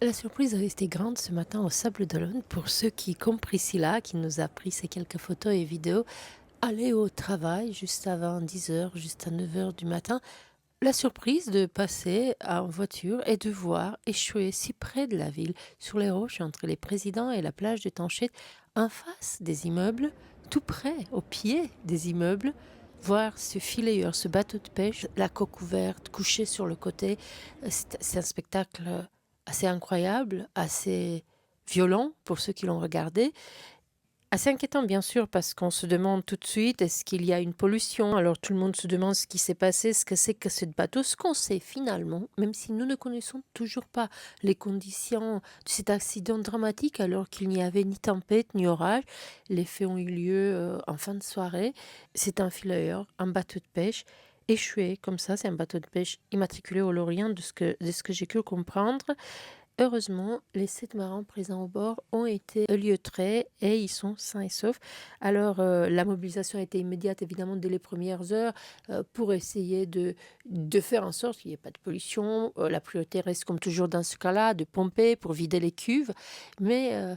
La surprise a été grande ce matin au Sable d'Olonne pour ceux qui, comme Priscilla, qui nous a pris ces quelques photos et vidéos, allaient au travail juste avant 10 heures, juste à 9 heures du matin. La surprise de passer en voiture et de voir échouer si près de la ville, sur les roches entre les présidents et la plage de Tanchette, en face des immeubles, tout près, au pied des immeubles, voir ce filayeur, ce bateau de pêche, la coque ouverte, couché sur le côté. C'est un spectacle assez incroyable, assez violent pour ceux qui l'ont regardé. Assez inquiétant, bien sûr, parce qu'on se demande tout de suite, est-ce qu'il y a une pollution? Alors tout le monde se demande ce qui s'est passé, ce que c'est que ce bateau. Ce qu'on sait finalement, même si nous ne connaissons toujours pas les conditions de cet accident dramatique, alors qu'il n'y avait ni tempête ni orage, les faits ont eu lieu en fin de soirée. C'est un fileur, un bateau de pêche échoué comme ça. C'est un bateau de pêche immatriculé au Lorient, de ce que j'ai pu comprendre. Heureusement, les 7 marins présents au bord ont été lieutrés et ils sont sains et saufs. Alors, la mobilisation a été immédiate, évidemment, dès les premières heures, pour essayer de faire en sorte qu'il n'y ait pas de pollution. La priorité reste, comme toujours dans ce cas-là, de pomper pour vider les cuves. Mais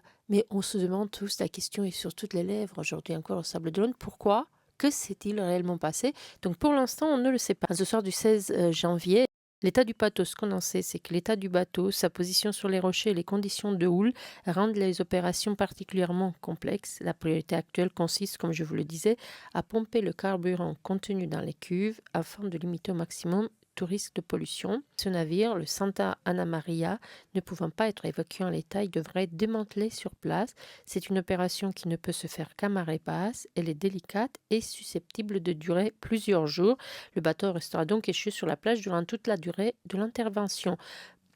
on se demande tous, la question est sur toutes les lèvres, aujourd'hui encore au Sable d'Olonne, pourquoi? Que s'est-il réellement passé? Donc, pour l'instant, on ne le sait pas. Ce soir du 16 janvier, l'état du bateau, ce qu'on en sait, c'est que l'état du bateau, sa position sur les rochers et les conditions de houle rendent les opérations particulièrement complexes. La priorité actuelle consiste, comme je vous le disais, à pomper le carburant contenu dans les cuves afin de limiter au maximum tout risque de pollution. Ce navire, le Santa Ana Maria, ne pouvant pas être évacué en l'état, il devrait être démantelé sur place. C'est une opération qui ne peut se faire qu'à marée basse. Elle est délicate et susceptible de durer plusieurs jours. Le bateau restera donc échu sur la plage durant toute la durée de l'intervention.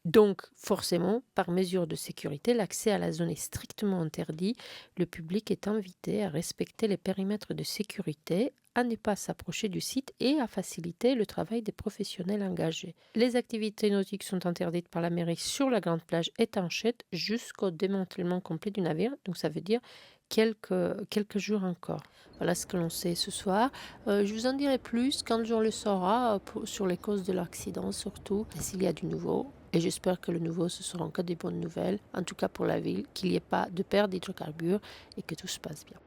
Donc, forcément, par mesure de sécurité, l'accès à la zone est strictement interdit. Le public est invité à respecter les périmètres de sécurité, à ne pas s'approcher du site et à faciliter le travail des professionnels engagés. Les activités nautiques sont interdites par la mairie sur la grande plage étanchette jusqu'au démantèlement complet du navire. Donc, ça veut dire quelques jours encore. Voilà ce que l'on sait ce soir. Je vous en dirai plus quand on le saura sur les causes de l'accident surtout, et s'il y a du nouveau. Et j'espère que le nouveau, ce seront que des bonnes nouvelles, en tout cas pour la ville, qu'il n'y ait pas de perte d'hydrocarbures et que tout se passe bien.